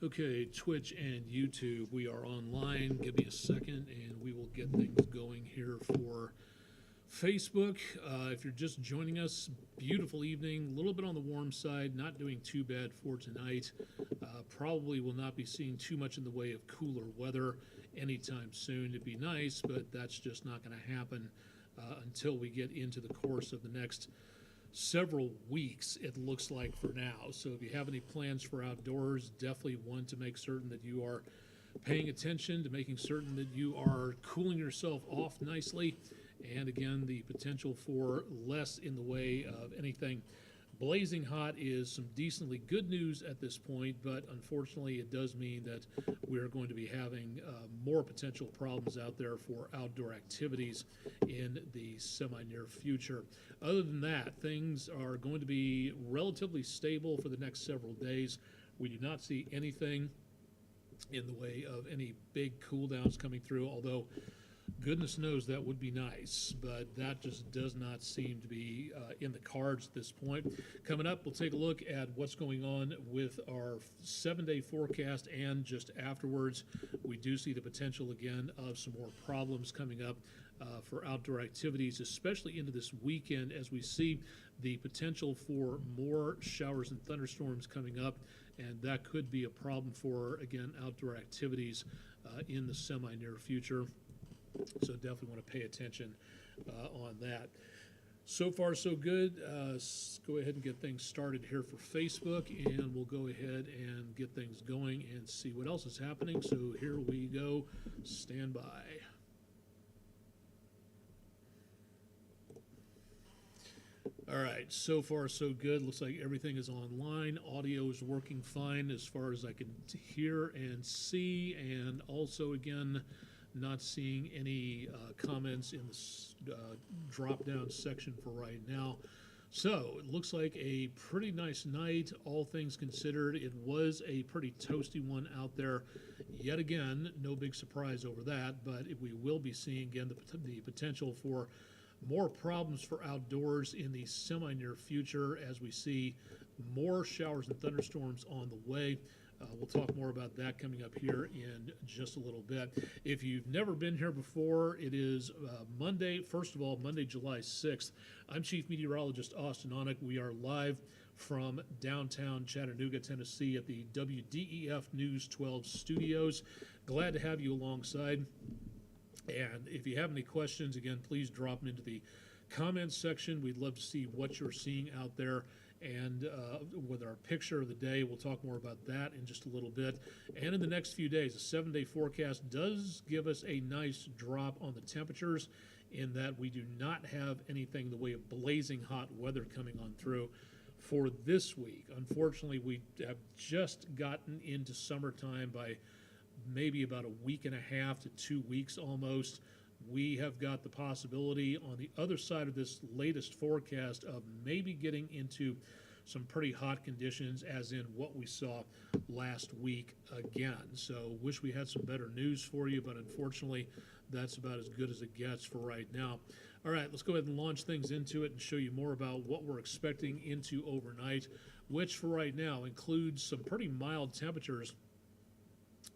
Okay, Twitch and YouTube, we are online. Give me a second and we will get things going here for Facebook. If you're just joining us, beautiful evening, a little bit on the warm side, not doing too bad for tonight. Probably will not be seeing too much in the way of cooler weather anytime soon. It'd be nice, but that's just not going to happen until we get into the course of the next several weeks, it looks like, for now. So if you have any plans for outdoors, definitely want to make certain that you are paying attention to making certain that you are cooling yourself off nicely. And again, the potential for less in the way of anything blazing hot is some decently good news at this point, but unfortunately it does mean that we're going to be having more potential problems out there for outdoor activities in the semi-near future. Other than that, things are going to be relatively stable for the next several days. We do not see anything in the way of any big cool downs coming through, although goodness knows that would be nice, but that just does not seem to be in the cards at this point. Coming up, we'll take a look at what's going on with our 7-day forecast, and just afterwards, we do see the potential again of some more problems coming up for outdoor activities, especially into this weekend, as we see the potential for more showers and thunderstorms coming up, and that could be a problem for, again, outdoor activities in the semi-near future. So definitely want to pay attention on that. So far, so good. Let's go ahead and get things started here for Facebook, and we'll go ahead and get things going and see what else is happening. So here we go. Stand by. All right, so far so good. Looks like everything is online. Audio is working fine as far as I can hear and see, and also, again, not seeing any comments in the drop-down section for right now. So it looks like a pretty nice night, all things considered. It was a pretty toasty one out there. Yet again, no big surprise over that, but we will be seeing, again, the potential for more problems for outdoors in the semi-near future as we see more showers and thunderstorms on the way. We'll talk more about that coming up here in just a little bit. If you've never been here before, it is Monday, first of all, Monday, July 6th. I'm Chief Meteorologist Austen Onek. We are live from downtown Chattanooga, Tennessee at the WDEF News 12 studios. Glad to have you alongside. And if you have any questions, again, please drop them into the comments section. We'd love to see what you're seeing out there. And with our picture of the day, we'll talk more about that in just a little bit. And in the next few days, a 7-day forecast does give us a nice drop on the temperatures, in that we do not have anything in the way of blazing hot weather coming on through for this week. Unfortunately, we have just gotten into summertime by maybe about a week and a half to 2 weeks almost. We have got the possibility on the other side of this latest forecast of maybe getting into some pretty hot conditions, as in what we saw last week again. So wish we had some better news for you, but unfortunately that's about as good as it gets for right now. All right, let's go ahead and launch things into it and show you more about what we're expecting into overnight, which for right now includes some pretty mild temperatures,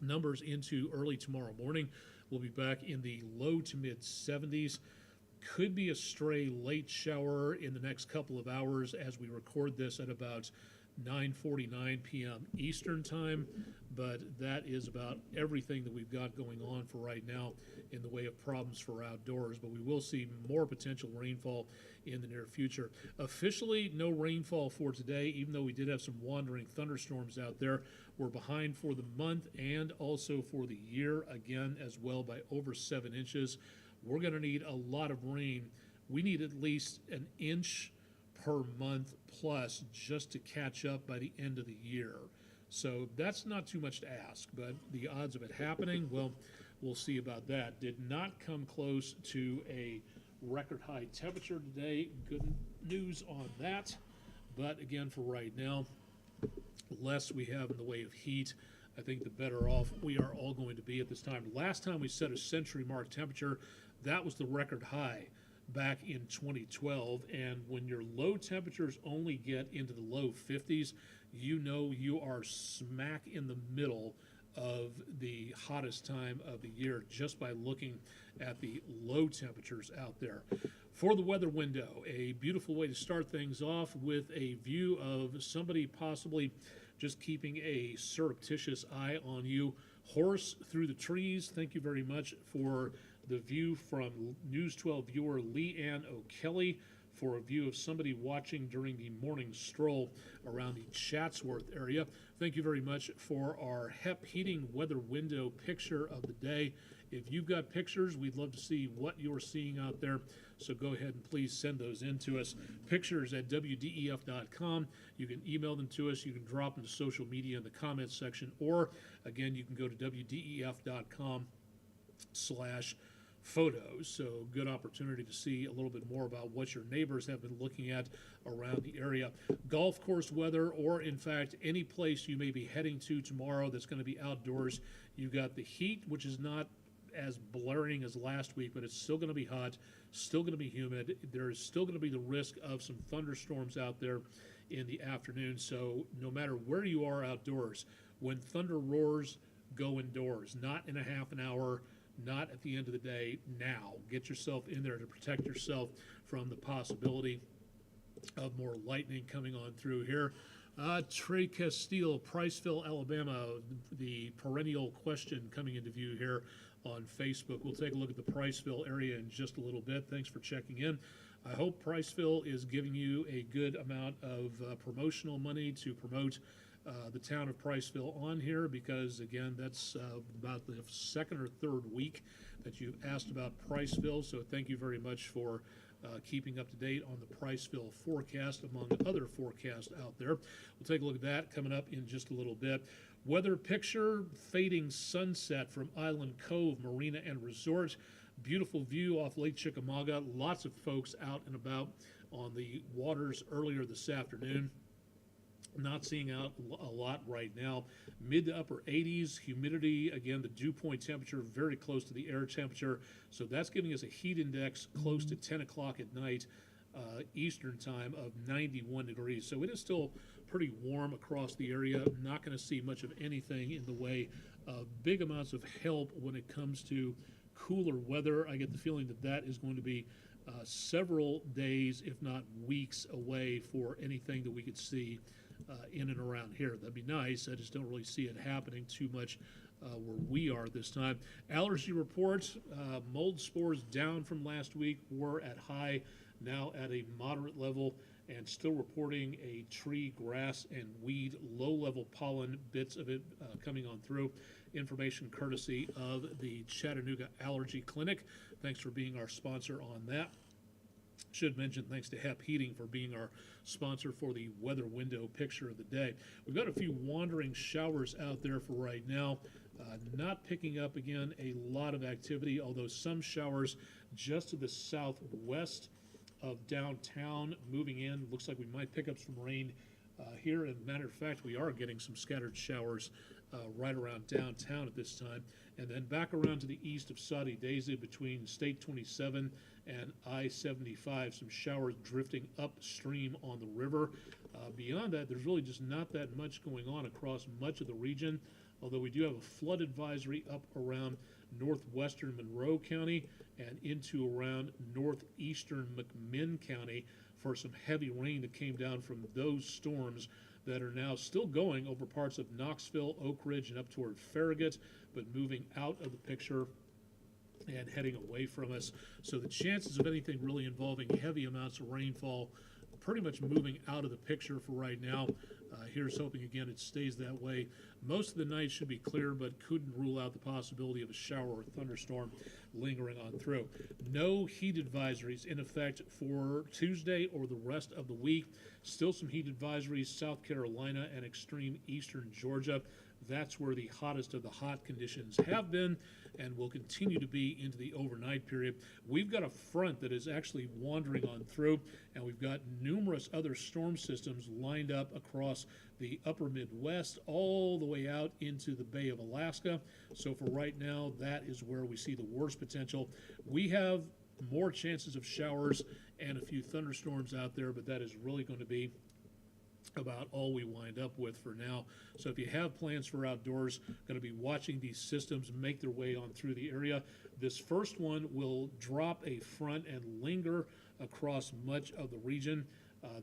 numbers into early tomorrow morning. We'll be back in the low to mid 70s. Could be a stray late shower in the next couple of hours as we record this at about 9:49 p.m. Eastern time, but that is about everything that we've got going on for right now in the way of problems for outdoors. But we will see more potential rainfall in the near future. Officially, no rainfall for today, even though we did have some wandering thunderstorms out there. We're behind for the month and also for the year, again, as well, by over 7 inches. We're going to need a lot of rain. We need at least an inch per month plus just to catch up by the end of the year. So that's not too much to ask, but the odds of it happening, well, we'll see about that. Did not come close to a record high temperature today. Good news on that. But again, for right now, less we have in the way of heat, I think the better off we are all going to be at this time. Last time we set a century mark temperature, that was the record high. back in 2012. And when your low temperatures only get into the low 50s, you know you are smack in the middle of the hottest time of the year just by looking at the low temperatures out there. For the weather window, a beautiful way to start things off with a view of somebody possibly just keeping a surreptitious eye on you. Horse through the trees, thank you very much for the view from News 12 viewer Leanne O'Kelly, for a view of somebody watching during the morning stroll around the Chatsworth area. Thank you very much for our HEP heating weather window picture of the day. If you've got pictures, we'd love to see what you're seeing out there. So go ahead and please send those in to us. Pictures at WDEF.com. You can email them to us. You can drop them to social media in the comments section. Or, again, you can go to WDEF.com/photos. So good opportunity to see a little bit more about what your neighbors have been looking at around the area. Golf course weather, or in fact any place you may be heading to tomorrow that's going to be outdoors. You've got the heat, which is not as blaring as last week, but it's still going to be hot, still going to be humid. There is still going to be the risk of some thunderstorms out there in the afternoon. So no matter where you are outdoors, when thunder roars, go indoors, not in a half an hour, not at the end of the day. Now get yourself in there to protect yourself from the possibility of more lightning coming on through here. Trey Castile, Priceville, Alabama, the perennial question coming into view here on Facebook. We'll take a look at the Priceville area in just a little bit. Thanks for checking in. I hope Priceville is giving you a good amount of promotional money to promote the town of Priceville on here, because again, that's about the second or third week that you've asked about Priceville. So thank you very much for keeping up to date on the Priceville forecast, among other forecasts out there. We'll take a look at that coming up in just a little bit. Weather picture, fading sunset from Island Cove Marina and Resort. Beautiful view off Lake Chickamauga. Lots of folks out and about on the waters earlier this afternoon. Not seeing out a lot right now. Mid to upper 80s, humidity, again, the dew point temperature very close to the air temperature. So that's giving us a heat index close to 10 o'clock at night, Eastern time, of 91 degrees. So it is still pretty warm across the area. Not going to see much of anything in the way of big amounts of help when it comes to cooler weather. I get the feeling that that is going to be several days, if not weeks, away for anything that we could see in and around here. That'd be nice. I just don't really see it happening too much where we are this time. Allergy reports, mold spores down from last week, were at high, now at a moderate level, and still reporting a tree, grass, and weed, low-level pollen, bits of it coming on through. Information courtesy of the Chattanooga Allergy Clinic. Thanks for being our sponsor on that. Should mention thanks to HEP Heating for being our sponsor for the weather window picture of the day. We've got a few wandering showers out there for right now. Not picking up, again, a lot of activity, although some showers just to the southwest of downtown moving in. Looks like we might pick up some rain here. As a matter of fact, we are getting some scattered showers right around downtown at this time. And then back around to the east of Saudi Daisy between State 27 and I-75, some showers drifting upstream on the river. Beyond that, there's really just not that much going on across much of the region, although we do have a flood advisory up around northwestern Monroe County and into around northeastern McMinn County for some heavy rain that came down from those storms that are now still going over parts of Knoxville, Oak Ridge, and up toward Farragut, but moving out of the picture and heading away from us. So the chances of anything really involving heavy amounts of rainfall pretty much moving out of the picture for right now. Here's hoping, again, it stays that way. Most of the night should be clear, but couldn't rule out the possibility of a shower or thunderstorm lingering on through. No heat advisories in effect for Tuesday or the rest of the week. Still some heat advisories, South Carolina and extreme eastern Georgia. That's where the hottest of the hot conditions have been and will continue to be into the overnight period. We've got a front that is actually wandering on through, and we've got numerous other storm systems lined up across the upper Midwest all the way out into the Bay of Alaska. So for right now, that is where we see the worst potential. We have more chances of showers and a few thunderstorms out there, but that is really going to be about all we wind up with for now. So if you have plans for outdoors, going to be watching these systems make their way on through the area. This first one will drop a front and linger across much of the region.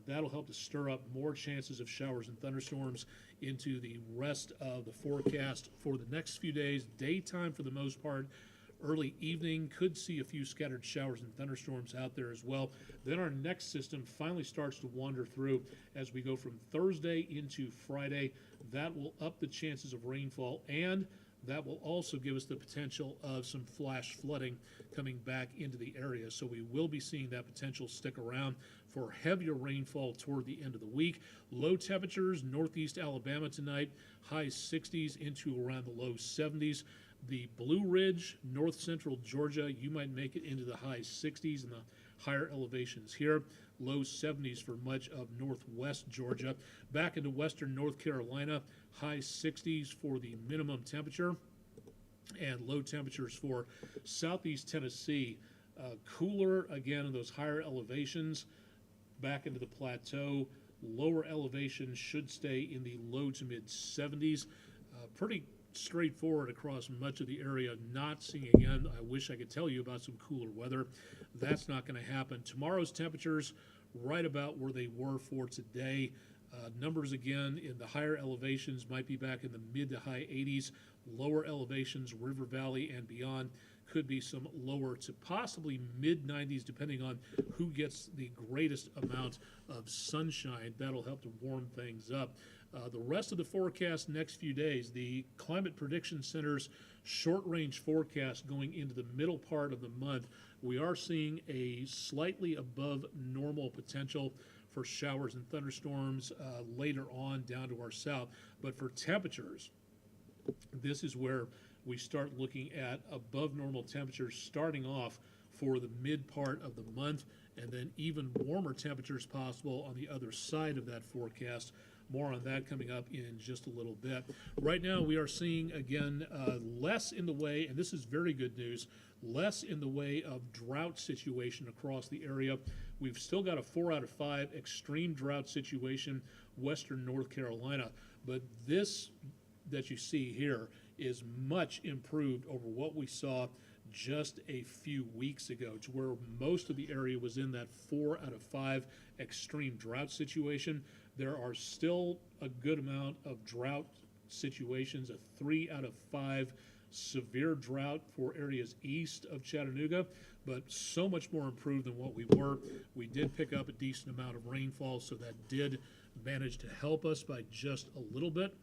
That'll help to stir up more chances of showers and thunderstorms into the rest of the forecast for the next few days. Daytime for the most part. Early evening could see a few scattered showers and thunderstorms out there as well. Then our next system finally starts to wander through as we go from Thursday into Friday. That will up the chances of rainfall, and that will also give us the potential of some flash flooding coming back into the area. So we will be seeing that potential stick around for heavier rainfall toward the end of the week. Low temperatures, northeast Alabama tonight, high 60s into around the low 70s. The Blue Ridge, north central Georgia, you might make it into the high 60s in the higher elevations here. Low 70s for much of northwest Georgia. Back into western North Carolina, high 60s for the minimum temperature, and low temperatures for southeast Tennessee. Cooler again in those higher elevations. Back into the plateau, lower elevations should stay in the low to mid 70s. Pretty straightforward across much of the area. Not seeing again, I wish I could tell you about some cooler weather. That's not going to happen. Tomorrow's temperatures right about where they were for today. Numbers again in the higher elevations might be back in the mid to high 80s. Lower elevations, River Valley and beyond, could be some lower to possibly mid 90s depending on who gets the greatest amount of sunshine. That'll help to warm things up. The rest of the forecast next few days, the Climate Prediction Center's short-range forecast going into the middle part of the month, we are seeing a slightly above normal potential for showers and thunderstorms later on down to our south. But for temperatures, this is where we start looking at above normal temperatures starting off for the mid part of the month, and then even warmer temperatures possible on the other side of that forecast. More on that coming up in just a little bit. Right now we are seeing, again, less in the way, and this is very good news, less in the way of drought situation across the area. We've still got a 4 out of 5 extreme drought situation, western North Carolina, but this that you see here is much improved over what we saw just a few weeks ago, to where most of the area was in that 4 out of 5 extreme drought situation. There are still a good amount of drought situations, a 3 out of 5 severe drought for areas east of Chattanooga, but so much more improved than what we were. We did pick up a decent amount of rainfall, so that did manage to help us by just a little bit.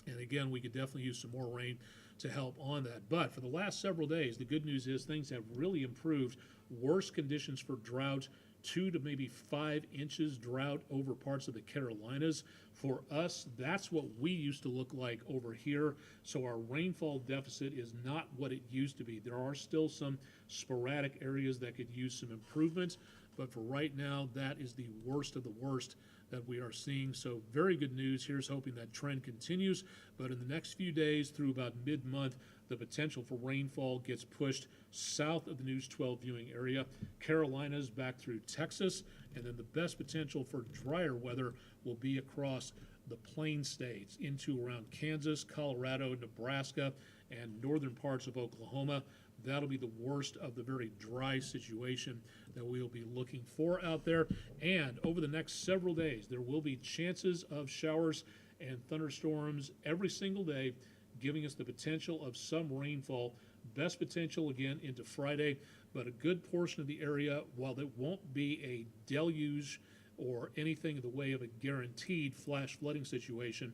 And again, we could definitely use some more rain to help on that. But for the last several days, the good news is things have really improved. Worse conditions for drought, 2 to maybe 5 inches drought over parts of the Carolinas. For us, that's what we used to look like over here. So our rainfall deficit is not what it used to be. There are still some sporadic areas that could use some improvement, but for right now, that is the worst of the worst that we are seeing. So very good news. Here's hoping that trend continues, but in the next few days through about mid-month, the potential for rainfall gets pushed south of the News 12 viewing area, Carolinas back through Texas, and then the best potential for drier weather will be across the plain states into around Kansas, Colorado, Nebraska, and northern parts of Oklahoma. That'll be the worst of the very dry situation that we'll be looking for out there. And over the next several days, there will be chances of showers and thunderstorms every single day, giving us the potential of some rainfall. Best potential again into Friday, but a good portion of the area, while it won't be a deluge or anything in the way of a guaranteed flash flooding situation,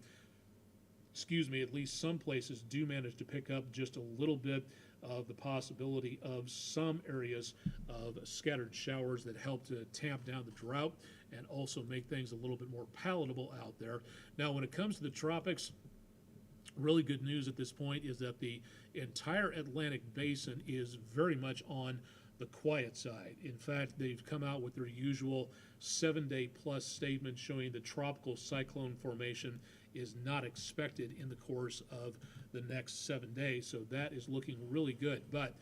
at least some places do manage to pick up just a little bit of the possibility of some areas of scattered showers that help to tamp down the drought and also make things a little bit more palatable out there. Now, when it comes to the tropics, really good news at this point is that the entire Atlantic basin is very much on the quiet side. In fact, they've come out with their usual 7-day plus statement showing the tropical cyclone formation is not expected in the course of the next 7 days. So that is looking really good. But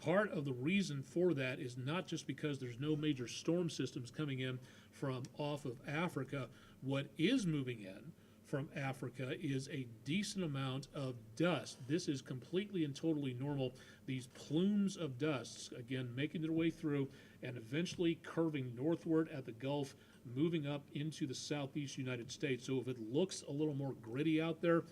Part of the reason for that is not just because there's no major storm systems coming in from off of Africa. What is moving in from Africa is a decent amount of dust. This is completely and totally normal. These plumes of dust, again, making their way through and eventually curving northward at the Gulf, moving up into the southeast United States. So if it looks a little more gritty out there,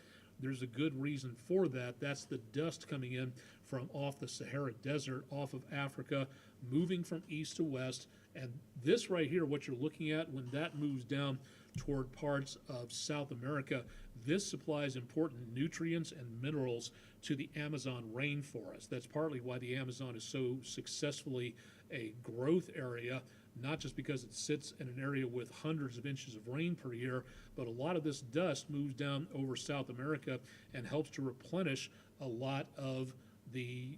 there's a good reason for that. That's the dust coming in from off the Sahara Desert, off of Africa, moving from east to west. And this right here, what you're looking at, when that moves down toward parts of South America, this supplies important nutrients and minerals to the Amazon rainforest. That's partly why the Amazon is so successfully a growth area, not just because it sits in an area with hundreds of inches of rain per year, but a lot of this dust moves down over South America and helps to replenish a lot of the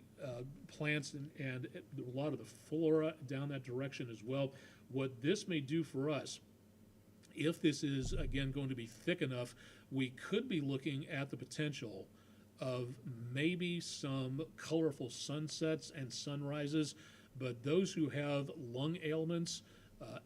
plants and a lot of the flora down that direction as well. What this may do for us, if this is, again, going to be thick enough, we could be looking at the potential of maybe some colorful sunsets and sunrises. But those who have lung ailments,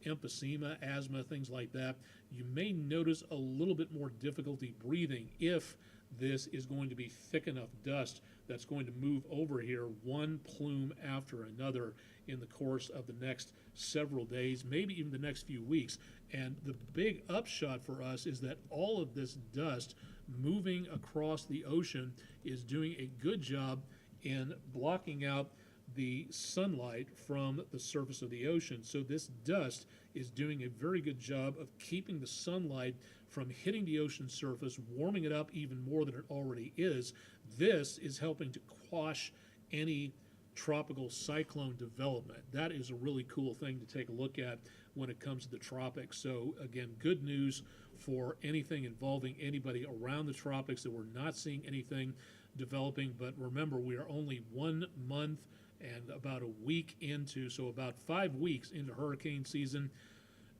emphysema, asthma, things like that, you may notice a little bit more difficulty breathing if this is going to be thick enough dust that's going to move over here one plume after another in the course of the next several days, maybe even the next few weeks. And the big upshot for us is that all of this dust moving across the ocean is doing a good job in blocking out the sunlight from the surface of the ocean. So this dust is doing a very good job of keeping the sunlight from hitting the ocean surface, warming it up even more than it already is. This is helping to quash any tropical cyclone development. That is a really cool thing to take a look at when it comes to the tropics. So again, good news for anything involving anybody around the tropics, that we're not seeing anything developing. But remember, we are only 1 month and about a week into, so about 5 weeks into hurricane season.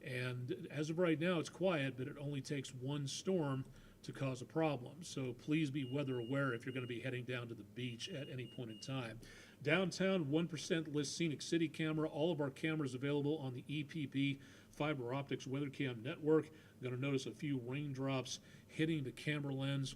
And as of right now, it's quiet, but it only takes one storm to cause a problem. So please be weather aware if you're going to be heading down to the beach at any point in time. Downtown, 1% list scenic city camera. All of our cameras available on the EPP fiber optics weather cam network. You're going to notice a few raindrops hitting the camera lens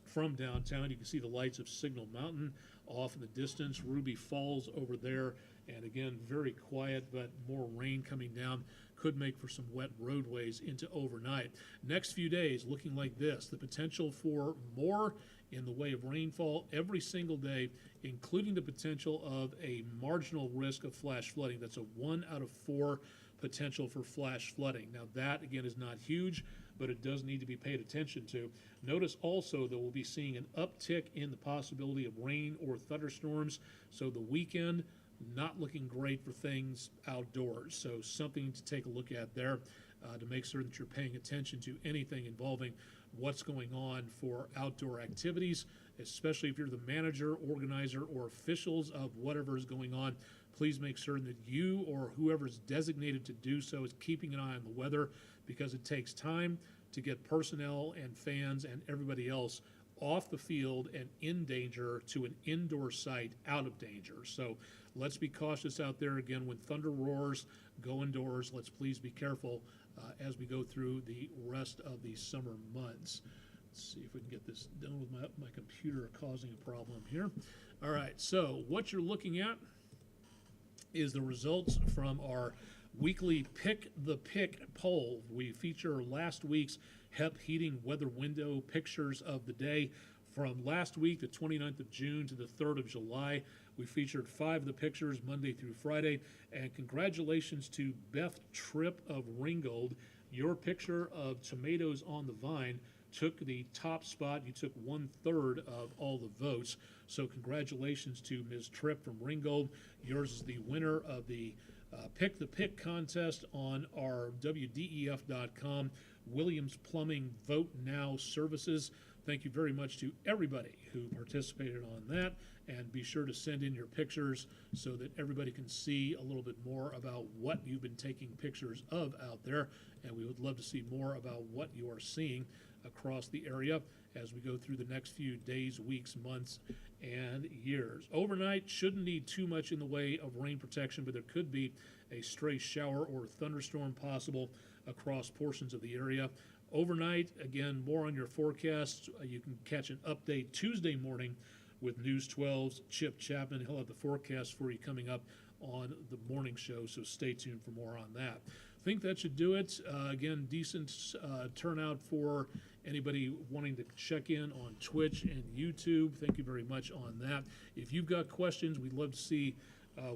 from downtown. You can see the lights of Signal Mountain off in the distance, Ruby Falls over there, and again, very quiet, but more rain coming down could make for some wet roadways into overnight. Next few days looking like this, the potential for more in the way of rainfall every single day, including the potential of a marginal risk of flash flooding. That's a 1 out of 4 potential for flash flooding. Now that, again, is not huge, but it does need to be paid attention to. Notice also that we'll be seeing an uptick in the possibility of rain or thunderstorms. So the weekend, not looking great for things outdoors. So something to take a look at there to make sure that you're paying attention to anything involving what's going on for outdoor activities, especially if you're the manager, organizer, or officials of whatever is going on. Please make sure that you or whoever is designated to do so is keeping an eye on the weather, because it takes time to get personnel and fans and everybody else off the field and in danger to an indoor site out of danger. So let's be cautious out there. Again, when thunder roars, go indoors. Let's please be careful as we go through the rest of the summer months. Let's see if we can get this done with my computer causing a problem here. All right, so what you're looking at is the results from our weekly Pick the Pick poll. We feature last week's HEP heating weather window pictures of the day. From last week, the 29th of June to the 3rd of July, we featured 5 of the pictures Monday through Friday. And congratulations to Beth Tripp of Ringgold. Your picture of tomatoes on the vine took the top spot. You took 1/3 of all the votes. So congratulations to Ms. Tripp from Ringgold. Yours is the winner of the Pick the Pick contest on our WDEF.com Williams Plumbing Vote Now services. Thank you very much to everybody who participated on that, and be sure to send in your pictures so that everybody can see a little bit more about what you've been taking pictures of out there, and we would love to see more about what you are seeing across the area as we go through the next few days, weeks, months, and years. Overnight, shouldn't need too much in the way of rain protection, but there could be a stray shower or thunderstorm possible across portions of the area. Overnight, again, more on your forecasts. You can catch an update Tuesday morning with News 12's Chip Chapman. He'll have the forecast for you coming up on the morning show, so stay tuned for more on that. I think that should do it. Again, decent turnout for anybody wanting to check in on Twitch and YouTube. Thank you very much on that. If you've got questions, we'd love to see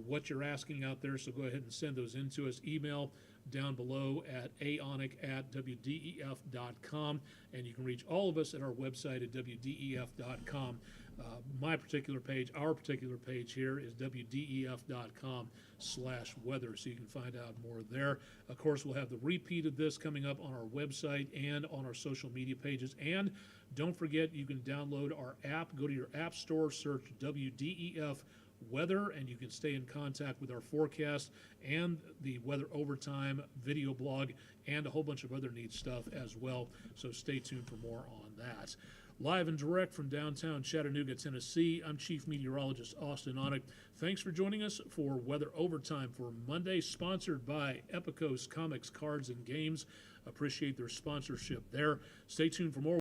what you're asking out there, so go ahead and send those in to us. Email down below at aonek@wdef.com, and you can reach all of us at our website at wdef.com. My particular page, our particular page here is wdef.com/weather, so you can find out more there. Of course, we'll have the repeat of this coming up on our website and on our social media pages. And don't forget, you can download our app. Go to your app store, search WDEF Weather, and you can stay in contact with our forecast and the Weather Overtime video blog and a whole bunch of other neat stuff as well. So stay tuned for more on that. Live and direct from downtown Chattanooga, Tennessee, I'm Chief Meteorologist Austen Onek. Thanks for joining us for Weather Overtime for Monday, sponsored by Epicos Comics, Cards, and Games. Appreciate their sponsorship there. Stay tuned for more.